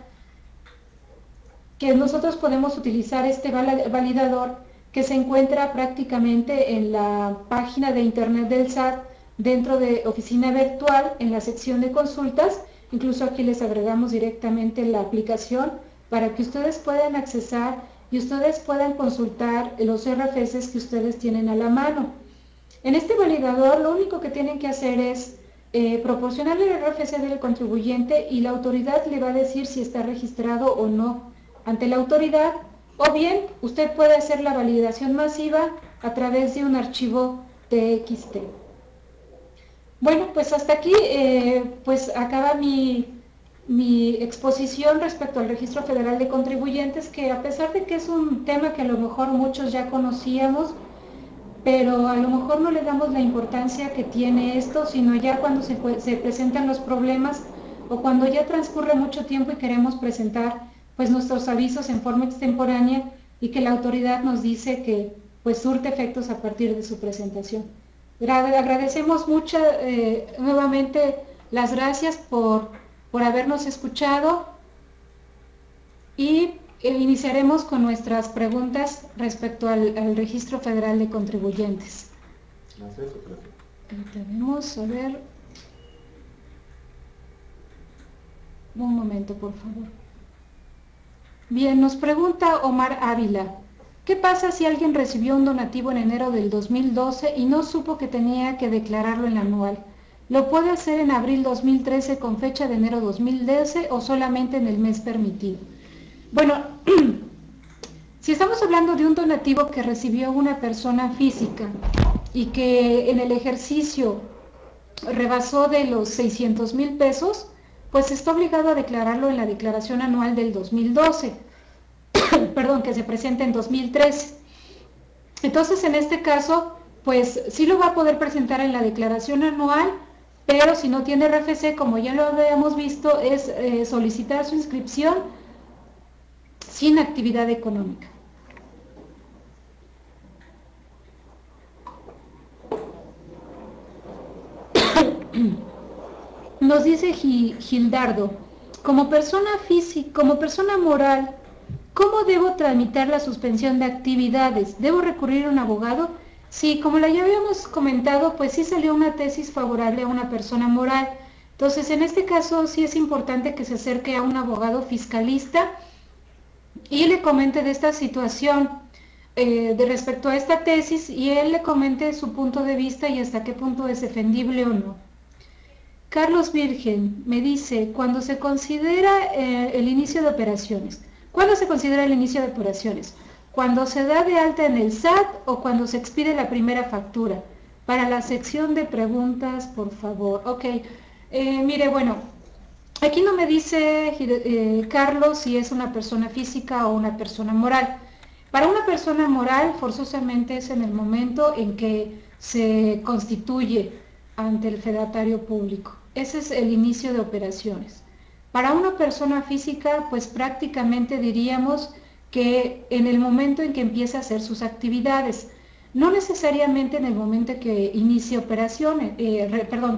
que nosotros podemos utilizar este validador que se encuentra prácticamente en la página de internet del SAT, dentro de oficina virtual, en la sección de consultas. Incluso aquí les agregamos directamente la aplicación para que ustedes puedan accesar y ustedes puedan consultar los RFCs que ustedes tienen a la mano. En este validador lo único que tienen que hacer es proporcionarle el RFC del contribuyente y la autoridad le va a decir si está registrado o no ante la autoridad, o bien usted puede hacer la validación masiva a través de un archivo TXT. Bueno, pues hasta aquí pues acaba mi exposición respecto al Registro Federal de Contribuyentes, que a pesar de que es un tema que a lo mejor muchos ya conocíamos, pero a lo mejor no le damos la importancia que tiene esto, sino ya cuando se presentan los problemas o cuando ya transcurre mucho tiempo y queremos presentar pues nuestros avisos en forma extemporánea y que la autoridad nos dice que pues surte efectos a partir de su presentación. Agradecemos mucho nuevamente las gracias por habernos escuchado y iniciaremos con nuestras preguntas respecto al Registro Federal de Contribuyentes. Debemos ver. Un momento, por favor. Bien, nos pregunta Omar Ávila. ¿Qué pasa si alguien recibió un donativo en enero del 2012 y no supo que tenía que declararlo en la anual? ¿Lo puede hacer en abril 2013 con fecha de enero 2012 o solamente en el mes permitido? Bueno, si estamos hablando de un donativo que recibió una persona física y que en el ejercicio rebasó de los 600,000 pesos, pues está obligado a declararlo en la declaración anual del 2012, perdón, que se presenta en 2013. Entonces, en este caso, pues sí lo va a poder presentar en la declaración anual, pero si no tiene RFC, como ya lo habíamos visto, es solicitar su inscripción sin actividad económica. Nos dice Gildardo, como persona física, como persona moral, ¿cómo debo tramitar la suspensión de actividades? ¿Debo recurrir a un abogado? Sí, como ya habíamos comentado, pues sí salió una tesis favorable a una persona moral. Entonces, en este caso sí es importante que se acerque a un abogado fiscalista y le comente de esta situación de respecto a esta tesis y él le comente su punto de vista y hasta qué punto es defendible o no. Carlos Virgen me dice, cuando se considera el inicio de operaciones. ¿Cuándo se considera el inicio de operaciones? ¿Cuando se da de alta en el SAT o cuando se expide la primera factura? Para la sección de preguntas, por favor. Ok, mire, bueno, aquí no me dice Carlos si es una persona física o una persona moral. Para una persona moral, forzosamente es en el momento en que se constituye ante el fedatario público. Ese es el inicio de operaciones. Para una persona física, pues prácticamente diríamos que en el momento en que empieza a hacer sus actividades, no necesariamente en el momento en que inicie operaciones,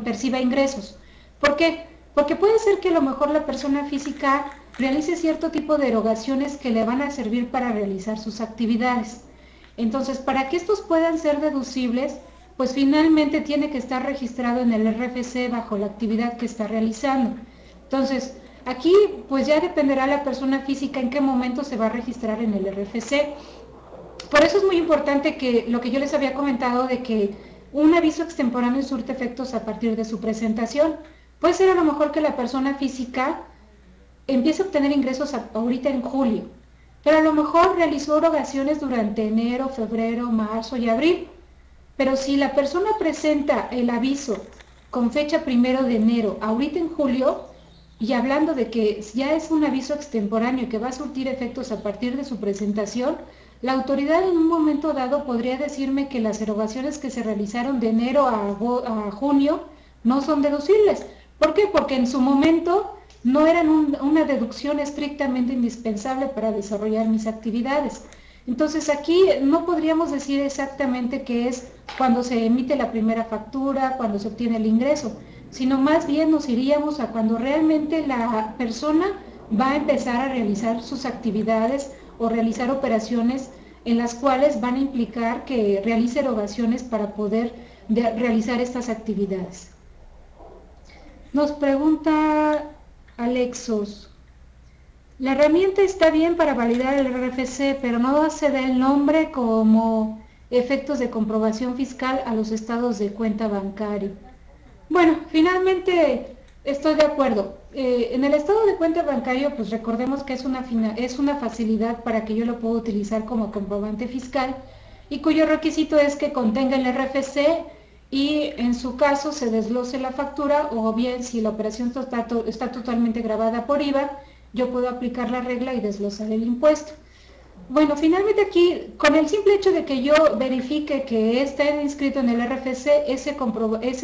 perciba ingresos. ¿Por qué? Porque puede ser que a lo mejor la persona física realice cierto tipo de erogaciones que le van a servir para realizar sus actividades. Entonces, para que estos puedan ser deducibles, pues finalmente tiene que estar registrado en el RFC bajo la actividad que está realizando. Entonces, aquí pues ya dependerá la persona física en qué momento se va a registrar en el RFC. Por eso es muy importante que lo que yo les había comentado de que un aviso extemporáneo surte efectos a partir de su presentación. Puede ser a lo mejor que la persona física empiece a obtener ingresos ahorita en julio, pero a lo mejor realizó erogaciones durante enero, febrero, marzo y abril. Pero si la persona presenta el aviso con fecha 1 de enero, ahorita en julio, y hablando de que ya es un aviso extemporáneo que va a surtir efectos a partir de su presentación, la autoridad en un momento dado podría decirme que las erogaciones que se realizaron de enero a junio no son deducibles. ¿Por qué? Porque en su momento no eran una deducción estrictamente indispensable para desarrollar mis actividades. Entonces aquí no podríamos decir exactamente qué es cuando se emite la primera factura, cuando se obtiene el ingreso, sino más bien nos iríamos a cuando realmente la persona va a empezar a realizar sus actividades o realizar operaciones en las cuales van a implicar que realice erogaciones para poder realizar estas actividades. Nos pregunta Alexos, la herramienta está bien para validar el RFC, pero no se da el nombre como efectos de comprobación fiscal a los estados de cuenta bancaria. Bueno, finalmente estoy de acuerdo. En el estado de cuenta bancario, pues recordemos que es una facilidad para que yo lo pueda utilizar como comprobante fiscal y cuyo requisito es que contenga el RFC y en su caso se desglose la factura, o bien si la operación está totalmente grabada por IVA, yo puedo aplicar la regla y desglosar el impuesto. Bueno, finalmente aquí, con el simple hecho de que yo verifique que está inscrito en el RFC, ese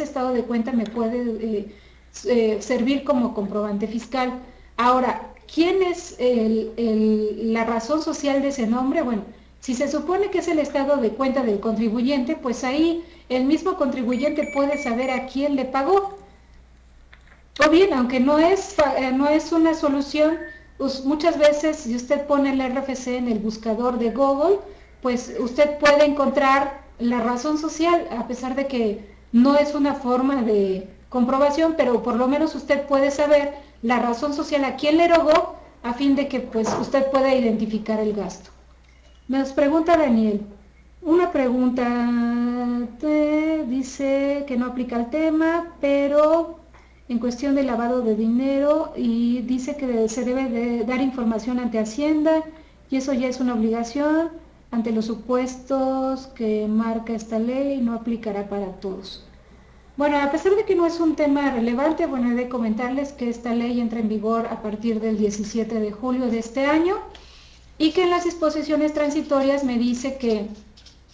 estado de cuenta me puede servir como comprobante fiscal. Ahora, ¿quién es la razón social de ese nombre? Bueno, si se supone que es el estado de cuenta del contribuyente, pues ahí el mismo contribuyente puede saber a quién le pagó. O bien, aunque no es una solución, pues muchas veces si usted pone el RFC en el buscador de Google, pues usted puede encontrar la razón social, a pesar de que no es una forma de comprobación, pero por lo menos usted puede saber la razón social a quién le erogó, a fin de que pues usted pueda identificar el gasto. Nos pregunta Daniel, Una pregunta, dice que no aplica el tema, pero en cuestión de lavado de dinero, y dice que se debe de dar información ante Hacienda y eso ya es una obligación ante los supuestos que marca esta ley, no aplicará para todos. Bueno, a pesar de que no es un tema relevante, bueno, he de comentarles que esta ley entra en vigor a partir del 17 de julio de este año y que en las disposiciones transitorias me dice que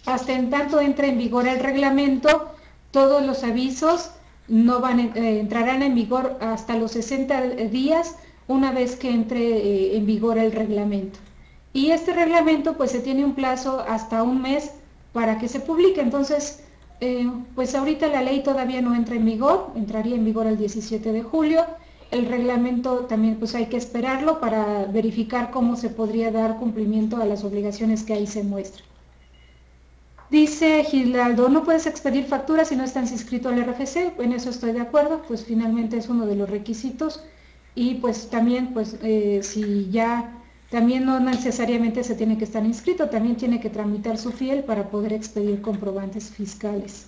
hasta en tanto entre en vigor el reglamento, todos los avisos no entrarán en vigor hasta los 60 días una vez que entre en vigor el reglamento. Y este reglamento pues se tiene un plazo hasta un mes para que se publique, entonces pues ahorita la ley todavía no entra en vigor, entraría en vigor el 17 de julio. El reglamento también pues hay que esperarlo para verificar cómo se podría dar cumplimiento a las obligaciones que ahí se muestran. Dice Gilaldo, no puedes expedir facturas si no estás inscrito al RFC, en eso estoy de acuerdo, pues finalmente es uno de los requisitos y pues también pues si ya, también no necesariamente se tiene que estar inscrito, también tiene que tramitar su fiel para poder expedir comprobantes fiscales.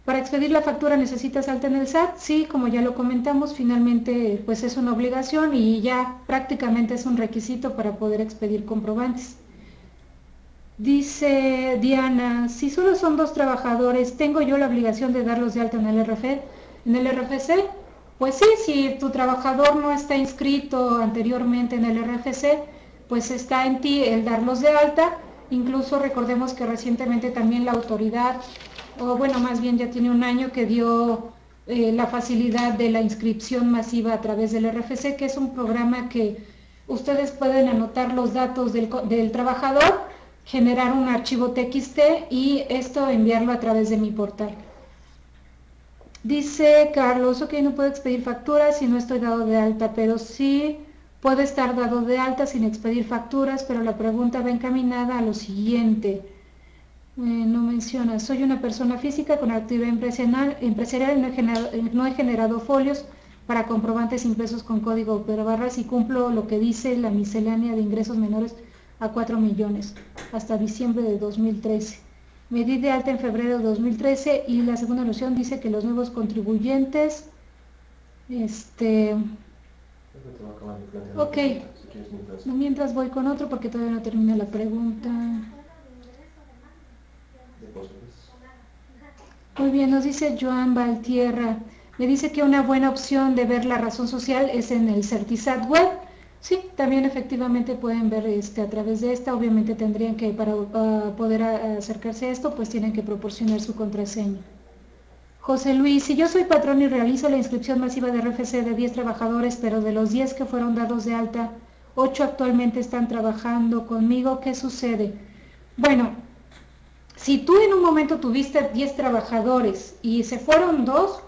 Para expedir la factura necesitas alta en el SAT, sí, como ya lo comentamos, finalmente pues es una obligación y ya prácticamente es un requisito para poder expedir comprobantes. Dice Diana, si solo son 2 trabajadores, ¿tengo yo la obligación de darlos de alta en el RFC? Pues sí, si tu trabajador no está inscrito anteriormente en el RFC, pues está en ti el darlos de alta. Incluso recordemos que recientemente también la autoridad, o bueno, más bien ya tiene un año que dio la facilidad de la inscripción masiva a través del RFC, que es un programa que ustedes pueden anotar los datos del trabajador, generar un archivo TXT y esto enviarlo a través de mi portal. Dice Carlos, ok, no puedo expedir facturas si no estoy dado de alta, pero sí puedo estar dado de alta sin expedir facturas, pero la pregunta va encaminada a lo siguiente. No menciona, soy una persona física con actividad empresarial y no he generado folios para comprobantes impresos con código pero barras y cumplo lo que dice la miscelánea de ingresos menores a 4 millones hasta diciembre de 2013. Me di de alta en febrero de 2013 y la segunda noción dice que los nuevos contribuyentes, ok, mientras voy con otro porque todavía no termina la pregunta. Muy bien, nos dice Joan Valtierra, me dice que una buena opción de ver la razón social es en el Certisat web. Sí, también efectivamente pueden ver a través de esta, obviamente tendrían que, para poder acercarse a esto, pues tienen que proporcionar su contraseña. José Luis, si yo soy patrón y realizo la inscripción masiva de RFC de 10 trabajadores, pero de los 10 que fueron dados de alta, 8 actualmente están trabajando conmigo, ¿qué sucede? Bueno, si tú en un momento tuviste 10 trabajadores y se fueron 2,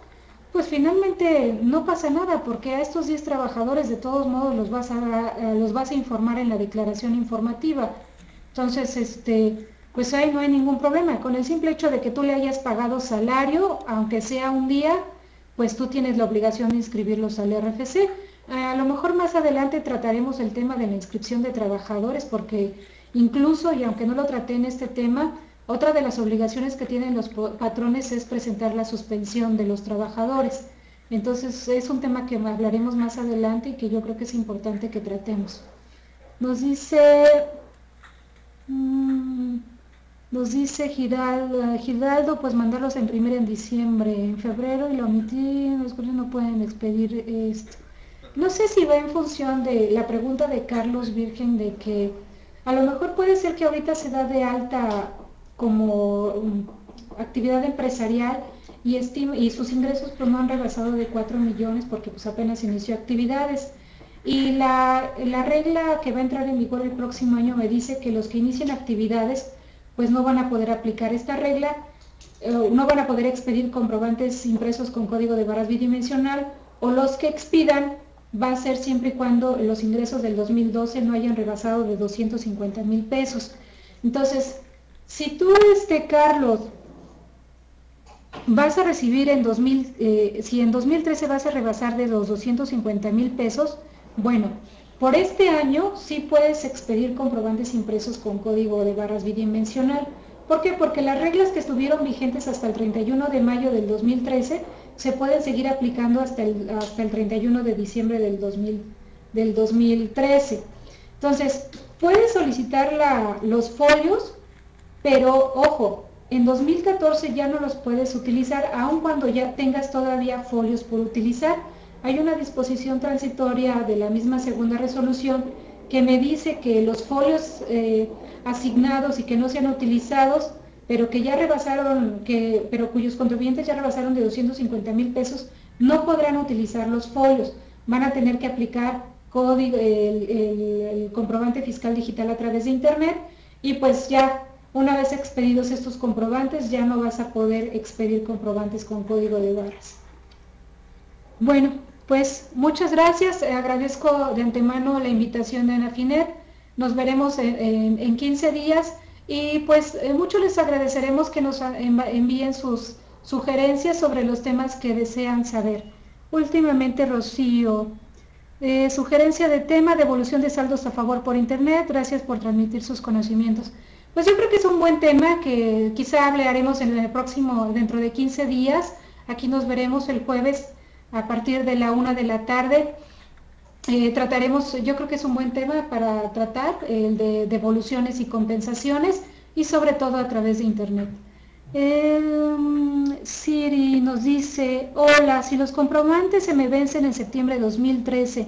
pues finalmente no pasa nada porque a estos 10 trabajadores de todos modos los vas a informar en la declaración informativa. Entonces, pues ahí no hay ningún problema. Con el simple hecho de que tú le hayas pagado salario, aunque sea un día, pues tú tienes la obligación de inscribirlos al RFC. A lo mejor más adelante trataremos el tema de la inscripción de trabajadores porque incluso, y aunque no lo traté en este tema, otra de las obligaciones que tienen los patrones es presentar la suspensión de los trabajadores. Entonces es un tema que hablaremos más adelante y que yo creo que es importante que tratemos. Nos dice Giraldo, pues mandarlos a imprimir en diciembre, en febrero y lo omití, los cursos no pueden expedir esto. No sé si va en función de la pregunta de Carlos Virgen de que a lo mejor puede ser que ahorita se da de alta como actividad empresarial y sus ingresos pues no han rebasado de 4 millones porque pues apenas inició actividades. Y la regla que va a entrar en vigor el próximo año me dice que los que inicien actividades pues no van a poder aplicar esta regla, no van a poder expedir comprobantes impresos con código de barras bidimensional o los que expidan va a ser siempre y cuando los ingresos del 2012 no hayan rebasado de 250,000 pesos. Entonces, si tú, Carlos, vas a recibir si en 2013 vas a rebasar de los 250,000 pesos, bueno, Por este año sí puedes expedir comprobantes impresos con código de barras bidimensional. ¿Por qué? Porque las reglas que estuvieron vigentes hasta el 31 de mayo del 2013 se pueden seguir aplicando hasta el 31 de diciembre del 2013. Entonces, puedes solicitar los folios, pero ojo, en 2014 ya no los puedes utilizar, aun cuando ya tengas todavía folios por utilizar. Hay una disposición transitoria de la misma segunda resolución que me dice que los folios asignados y que no sean utilizados, pero que ya rebasaron, pero cuyos contribuyentes ya rebasaron de 250,000 pesos, no podrán utilizar los folios. Van a tener que aplicar el comprobante fiscal digital a través de internet, y pues ya una vez expedidos estos comprobantes ya no vas a poder expedir comprobantes con código de barras. Bueno, pues muchas gracias, agradezco de antemano la invitación de Anafinet, nos veremos en 15 días y pues mucho les agradeceremos que nos envíen sus sugerencias sobre los temas que desean saber. Últimamente, Rocío, sugerencia de tema, devolución de saldos a favor por internet, gracias por transmitir sus conocimientos. Pues yo creo que es un buen tema que quizá hablaremos en el próximo, dentro de 15 días, aquí nos veremos el jueves a partir de la 1 de la tarde. Trataremos, yo creo que es un buen tema para tratar, el de devoluciones y compensaciones, y sobre todo a través de internet. Siri nos dice, hola, si los comprobantes se me vencen en septiembre de 2013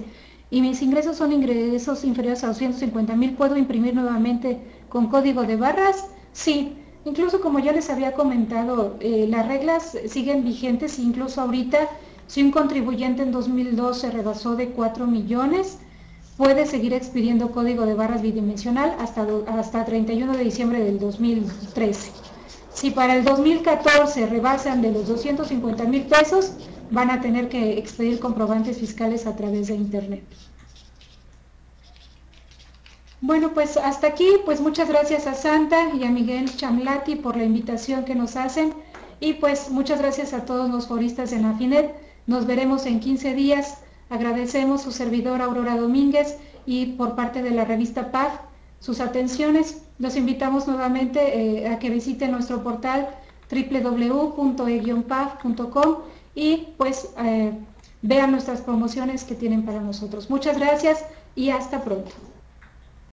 y mis ingresos son ingresos inferiores a 250,000, ¿puedo imprimir nuevamente con código de barras? Sí, incluso como ya les había comentado, las reglas siguen vigentes, incluso ahorita, si un contribuyente en 2012 rebasó de 4 millones, puede seguir expidiendo código de barras bidimensional hasta 31 de diciembre del 2013. Si para el 2014 rebasan de los 250,000 pesos, van a tener que expedir comprobantes fiscales a través de internet. Bueno, pues hasta aquí, pues muchas gracias a Santa y a Miguel Chamlati por la invitación que nos hacen, y pues muchas gracias a todos los foristas de Anafinet. Nos veremos en 15 días. Agradecemos su servidora Aurora Domínguez y por parte de la revista PAF sus atenciones. Los invitamos nuevamente a que visiten nuestro portal www.e-paf.com y pues vean nuestras promociones que tienen para nosotros. Muchas gracias y hasta pronto.